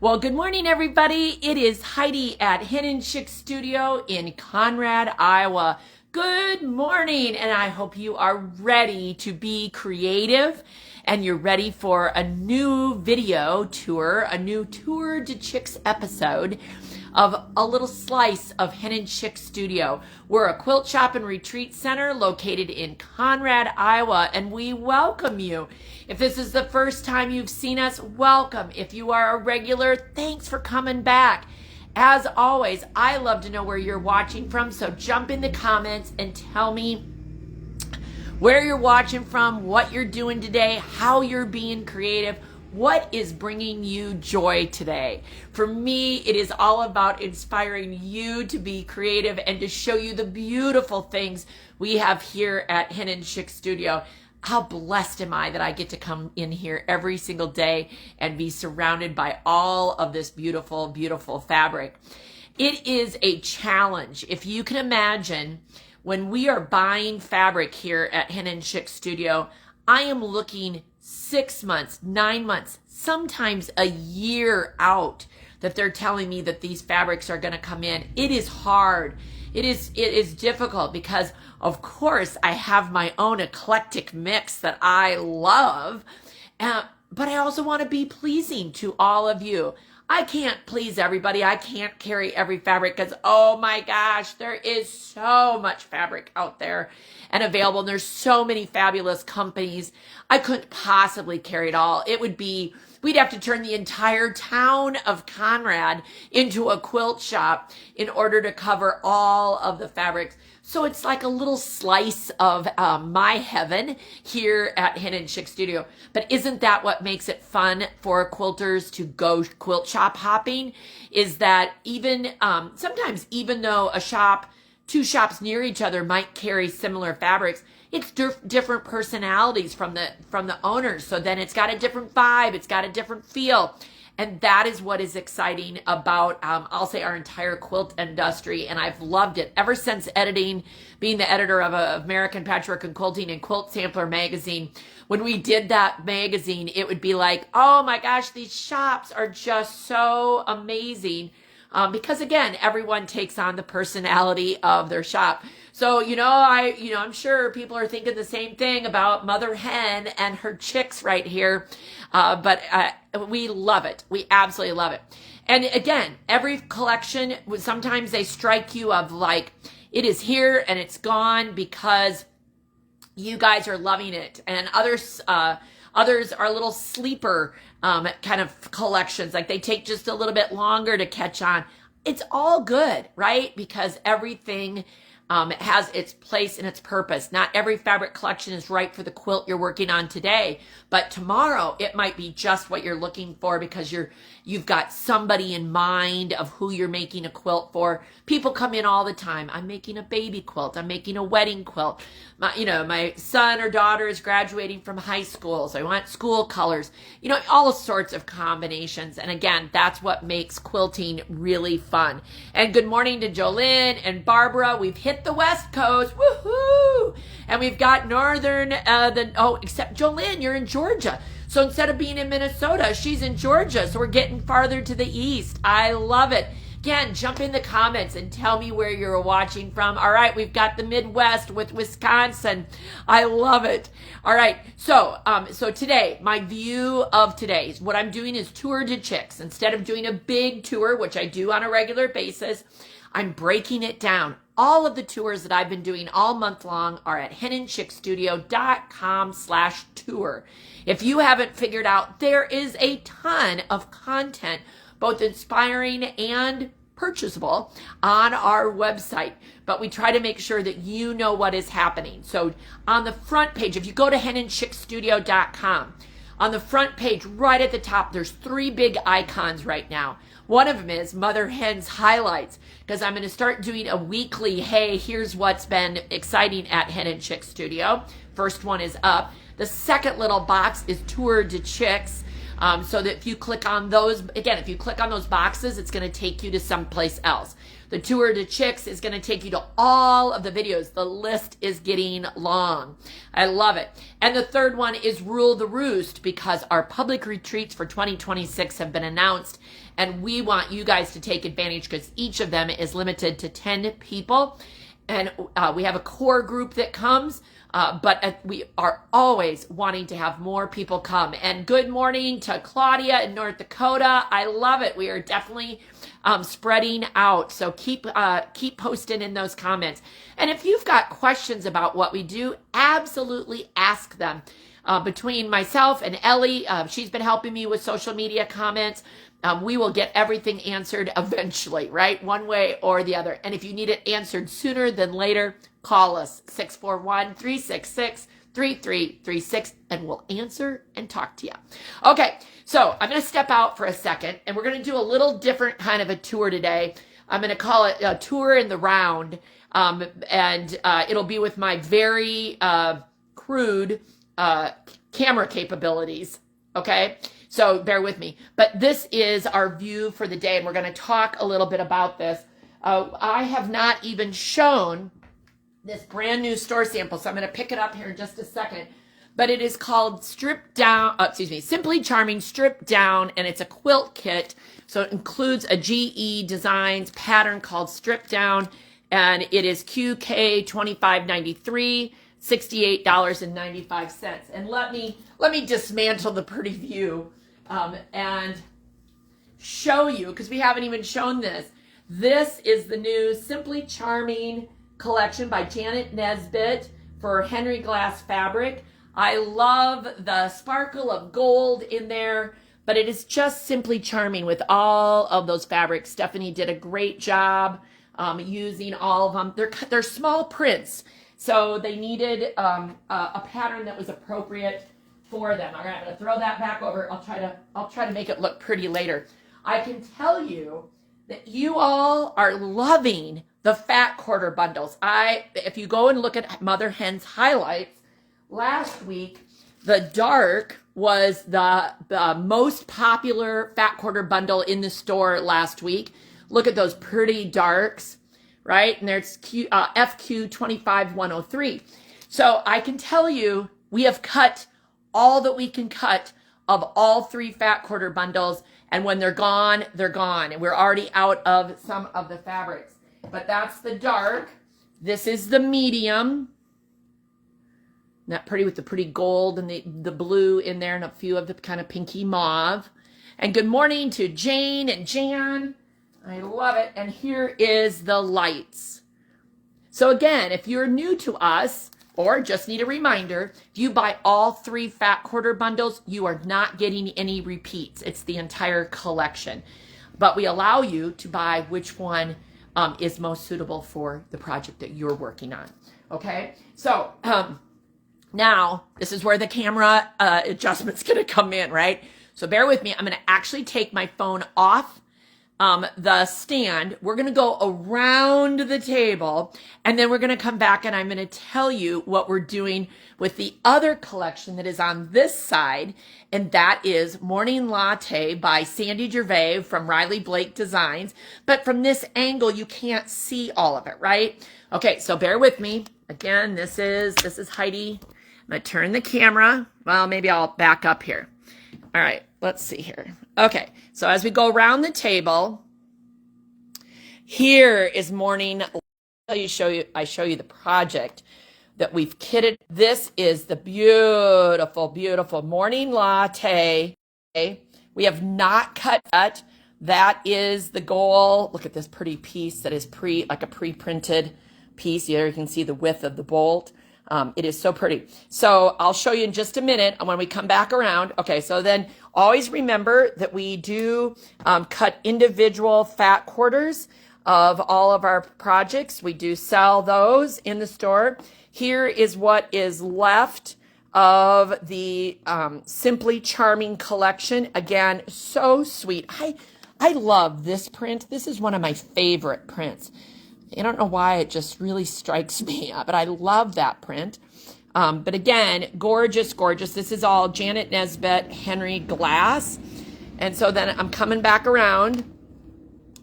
Well, good morning, everybody. It is Heidi at Hen Chicks Studio in Conrad, Iowa. Good morning, and I hope you are ready to be creative and you're ready for a new video tour, a new Tour de Chicks episode of a little slice of Hen Chicks Studio. We're a quilt shop and retreat center located in Conrad, Iowa, and we welcome you. If this is the first time you've seen us, welcome. If you are a regular, thanks for coming back. As always, I love to know where you're watching from, so jump in the comments and tell me where you're watching from, what you're doing today, how you're being creative. What is bringing you joy today? For me, it is all about inspiring you to be creative and to show you the beautiful things we have here at Hen Chicks Studio. How blessed am I that I get to come in here every single day and be surrounded by all of this beautiful, beautiful fabric. It is a challenge. If you can imagine, when we are buying fabric here at Hen Chicks Studio, I am looking 6 months, 9 months, sometimes a year out that they're telling me that these fabrics are going to come in. It is hard. It is difficult because, of course, I have my own eclectic mix that I love, but I also want to be pleasing to all of you. I can't please everybody. I can't carry every fabric because, oh my gosh, there is so much fabric out there and available. And there's so many fabulous companies. I couldn't possibly carry it all. We'd have to turn the entire town of Conrad into a quilt shop in order to cover all of the fabrics. So it's like a little slice of my heaven here at Hen Chicks Studio. But isn't that what makes it fun for quilters to go quilt shop hopping? Is that even sometimes, even though two shops near each other might carry similar fabrics, it's different personalities from the owners. So then it's got a different vibe. It's got a different feel. And that is what is exciting about, I'll say, our entire quilt industry. And I've loved it ever since being the editor of American Patchwork and Quilting and Quilt Sampler magazine. When we did that magazine, it would be like, oh my gosh, these shops are just so amazing. Because again, everyone takes on the personality of their shop. So, I'm sure people are thinking the same thing about Mother Hen and her chicks right here. But we love it. We absolutely love it. And again, every collection, sometimes they strike you of like, it is here and it's gone because you guys are loving it. And others are a little sleeper kind of collections. Like they take just a little bit longer to catch on. It's all good, right? Because everything has its place and its purpose. Not every fabric collection is right for the quilt you're working on today, but tomorrow it might be just what you're looking for because you've got somebody in mind of who you're making a quilt for. People come in all the time. I'm making a baby quilt. I'm making a wedding quilt. My son or daughter is graduating from high school, so I want school colors. All sorts of combinations. And again, that's what makes quilting really fun. And good morning to Jolynn and Barbara. We've hit the West Coast, woohoo! And we've got northern, except Jolynn, you're in Georgia. So instead of being in Minnesota, she's in Georgia. So we're getting farther to the east. I love it. Again, jump in the comments and tell me where you're watching from. All right, we've got the Midwest with Wisconsin. I love it. All right, so today, my view of today, what I'm doing is Tour de Chicks. Instead of doing a big tour, which I do on a regular basis, I'm breaking it down. All of the tours that I've been doing all month long are at henandchicksstudio.com/tour. If you haven't figured out, there is a ton of content, both inspiring and purchasable, on our website. But we try to make sure that you know what is happening. So on the front page, if you go to henandchicksstudio.com, on the front page, right at the top, there's 3 big icons right now. One of them is Mother Hen's Highlights, because I'm going to start doing a weekly, hey, here's what's been exciting at Hen Chicks Studio. First one is up. The second little box is Tour de Chicks. so that if you click on those, again, if you click on those boxes, it's going to take you to someplace else. The tour to chicks is going to take you to all of the videos. The list is getting long. I love it. And the third one is Rule the Roost, because our public retreats for 2026 have been announced, and we want you guys to take advantage because each of them is limited to 10 people. And we have a core group that comes, but we are always wanting to have more people come. And good morning to Claudia in North Dakota. I love it. We are definitely spreading out. So keep posting in those comments. And if you've got questions about what we do, absolutely ask them. Between myself and Ellie, she's been helping me with social media comments. We will get everything answered eventually, right? One way or the other. And if you need it answered sooner than later, call us 641-366-3336 and we'll answer and talk to you. Okay, so I'm going to step out for a second and we're going to do a little different kind of a tour today. I'm going to call it a tour in the round, and it'll be with my very crude camera capabilities, okay? So bear with me. But this is our view for the day, and we're going to talk a little bit about this. I have not even shown this brand new store sample, so I'm going to pick it up here in just a second. But it is called Simply Charming Stripped Down, and it's a quilt kit. So it includes a GE Designs pattern called Stripped Down, and it is QK2593, $68.95. And let me dismantle the pretty view and show you, because we haven't even shown this. This is the new Simply Charming collection by Janet Nesbitt for Henry Glass fabric. I love the sparkle of gold in there, but it is just simply charming with all of those fabrics. Stephanie did a great job using all of them. They're small prints, so they needed a pattern that was appropriate for them. All right, I'm going to throw that back over. I'll try to make it look pretty later. I can tell you that you all are loving the fat quarter bundles. If you go and look at Mother Hen's highlights last week, the dark was the most popular fat quarter bundle in the store last week. Look at those pretty darks, right? And there's FQ25103. So I can tell you we have cut all that we can cut of all three fat quarter bundles. And when they're gone, they're gone. And we're already out of some of the fabrics. But that's the dark. This is the medium. Not pretty with the pretty gold and the blue in there and a few of the kind of pinky mauve. And good morning to Jane and Jan. I love it. And here is the lights. So again, if you're new to us or just need a reminder, if you buy all three fat quarter bundles, you are not getting any repeats. It's the entire collection. But we allow you to buy which one is most suitable for the project that you're working on. Okay? So now this is where the camera adjustment's going to come in, right? So bear with me. I'm going to actually take my phone off the stand. We're going to go around the table and then we're going to come back and I'm going to tell you what we're doing with the other collection that is on this side. And that is Morning Latte by Sandy Gervais from Riley Blake Designs. But from this angle, you can't see all of it, right? Okay, so bear with me. Again, this is Heidi. I'm going to turn the camera. Well, maybe I'll back up here. All right, let's see here. Okay, so as we go around the table, here is Morning. I show you the project that we've kitted. This is the beautiful, beautiful Morning Latte. Okay. We have not cut that. That is the goal. Look at this pretty piece that is like a pre-printed piece. Here you can see the width of the bolt. It is so pretty. So I'll show you in just a minute when we come back around. Okay, so then always remember that we do cut individual fat quarters of all of our projects. We do sell those in the store. Here is what is left of the Simply Charming collection. Again, so sweet. I love this print. This is one of my favorite prints. I don't know why it just really strikes me, but I love that print. But again, gorgeous, gorgeous. This is all Janet Nesbitt, Henry glass. And so then I'm coming back around.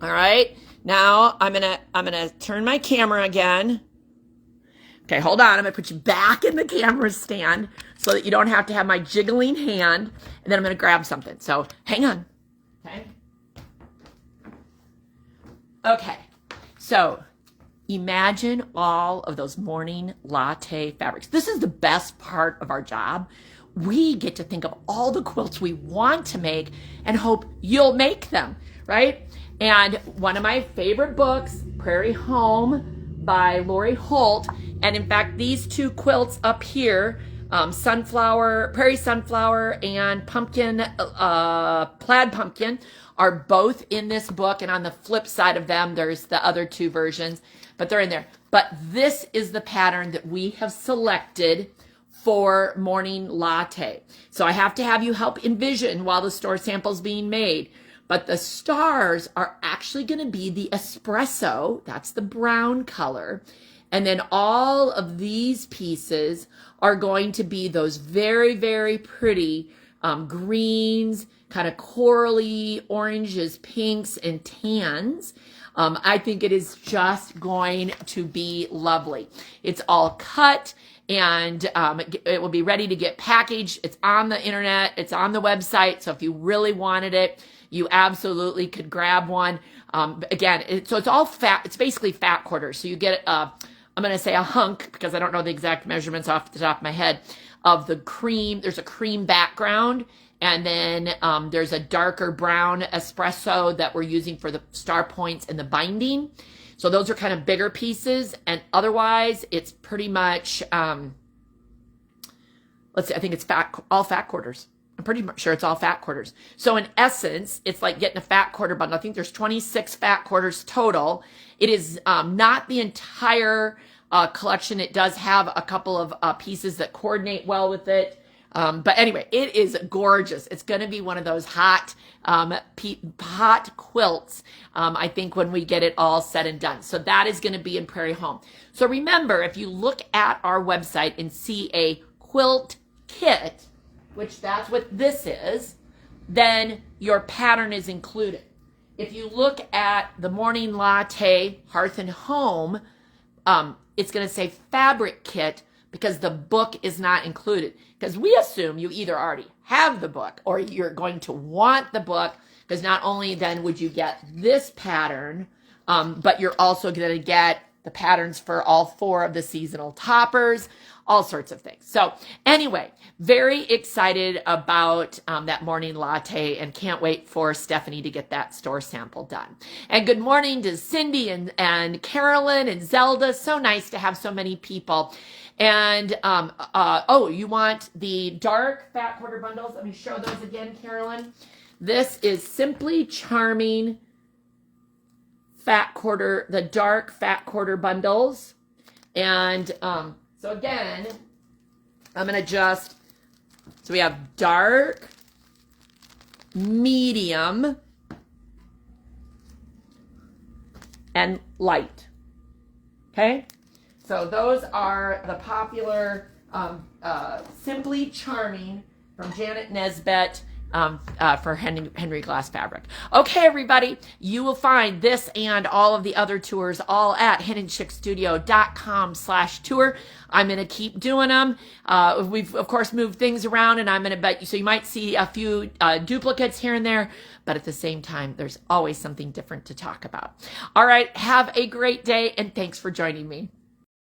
All right. Now I'm gonna turn my camera again. Okay, hold on. I'm gonna put you back in the camera stand so that you don't have to have my jiggling hand. And then I'm gonna grab something. So hang on. Okay. Okay. So imagine all of those morning latte fabrics. This is the best part of our job. We get to think of all the quilts we want to make and hope you'll make them, right? And one of my favorite books, Prairie Home by Lori Holt. And in fact, these two quilts up here, prairie sunflower and pumpkin, plaid pumpkin, are both in this book. And on the flip side of them, there's the other two versions, but they're in there. But this is the pattern that we have selected for morning latte. So I have to have you help envision while the store sample's being made. But the stars are actually going to be the espresso. That's the brown color. And then all of these pieces are going to be those very, very pretty greens, kind of corally oranges, pinks, and tans. I think it is just going to be lovely. It's all cut and it will be ready to get packaged. It's on the internet. It's on the website. So if you really wanted it, you absolutely could grab one. Again, so it's all fat. It's basically fat quarters. So you get, I'm going to say a hunk because I don't know the exact measurements off the top of my head of the cream. There's a cream background. And then there's a darker brown espresso that we're using for the star points and the binding. So those are kind of bigger pieces. And otherwise, it's pretty much, let's see, I think it's all fat quarters. I'm pretty sure it's all fat quarters. So in essence, it's like getting a fat quarter bundle. I think there's 26 fat quarters total. It is not the entire collection. It does have a couple of pieces that coordinate well with it. But anyway, it is gorgeous. It's going to be one of those hot quilts, I think, when we get it all said and done. So that is going to be in Prairie Home. So remember, if you look at our website and see a quilt kit, which that's what this is, then your pattern is included. If you look at the Morning Latte Hearth and Home, it's going to say fabric kit, because the book is not included. Because we assume you either already have the book or you're going to want the book, because not only then would you get this pattern, but you're also going to get the patterns for all 4 of the seasonal toppers, all sorts of things. So anyway, very excited about that morning latte and can't wait for Stephanie to get that store sample done. And good morning to Cindy and Carolyn and Zelda. So nice to have so many people. And, you want the dark fat quarter bundles? Let me show those again, Carolyn. This is Simply Charming the dark fat quarter bundles. And, so again, I'm going to so we have dark, medium, and light. Okay? So those are the popular Simply Charming from Janet Nesbitt for Henry Glass fabric. Okay, everybody, you will find this and all of the other tours all at henandchickstudio.com/tour. I'm going to keep doing them. We've, of course, moved things around, and I'm going to bet you, so you might see a few duplicates here and there, but at the same time, there's always something different to talk about. All right, have a great day, and thanks for joining me.